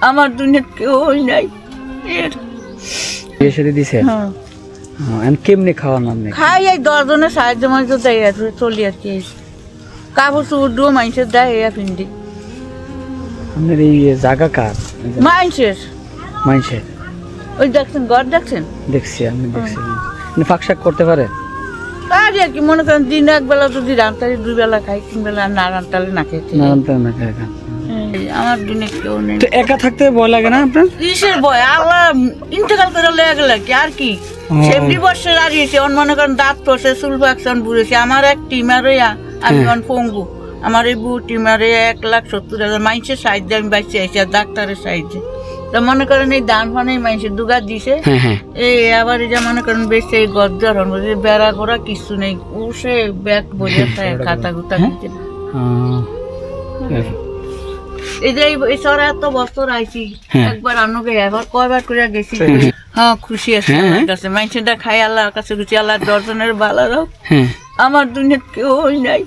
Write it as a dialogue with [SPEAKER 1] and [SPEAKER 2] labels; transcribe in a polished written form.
[SPEAKER 1] আমার দুনিয়া কেউ নাই
[SPEAKER 2] বিয়ে দিছে। কেমনি খাওয়ান আপনি?
[SPEAKER 1] খাই এই 10 জনের সাহায্য মাঝে দেয় আর চলি আর কি কাপড় চোপড় ডুয়ো মানুষের দেয় এ পিন্ডি
[SPEAKER 2] আপনার এই জায়গা কার?
[SPEAKER 1] মানুষের ওই দেখছেন ঘর দেখছেন
[SPEAKER 2] দেখছি আমি দেখছি ফাঁক শাক করতে পারে
[SPEAKER 1] আর কি মনে করেন দিন একবেলা যদি রান্তালি 2 বেলা খাই 3 বেলা না রান্তালে না খেতে আমার দিনে কেউ নেই
[SPEAKER 2] তো একা থাকতে ভয় লাগে না আপনার?
[SPEAKER 1] কিসের ভয় আল্লাহ ইন্তেকাল করে লেগে গেল কি আর কি 70 বছর দাঁড়িয়েছে অন মনে করেন দাঁত পড়ছে চুল পাকছন বুড়েছে আমার এক টিমারে আমি অন পঙ্গু আমার এই বউ টিমারে 1,70,000 মানুষের সাহায্যে আমি বাঁচিয়ে আছি আর ডাক্তারের সাহায্যে তো মনে করেন এই দান ফানে মানুষের দুগা দিছে এই আবার এই যে মনে করেন বেশি এই গজ্জার বেড়া গোড়া কিছু নেই উসে ব্যাগ বইয়া থাকে খাতা গুতা দিচ্ছে এই যে এই সরা এত বছর আইছি একবার আনুকে এবার কয়বার করে গেছি হ্যাঁ খুশি আছে আমার কাছে মানুষটা খাই আল্লাহর কাছে খুশি আল্লাহ 10 জনের ভালো রাখ আমার দুনিয়া কেউ নাই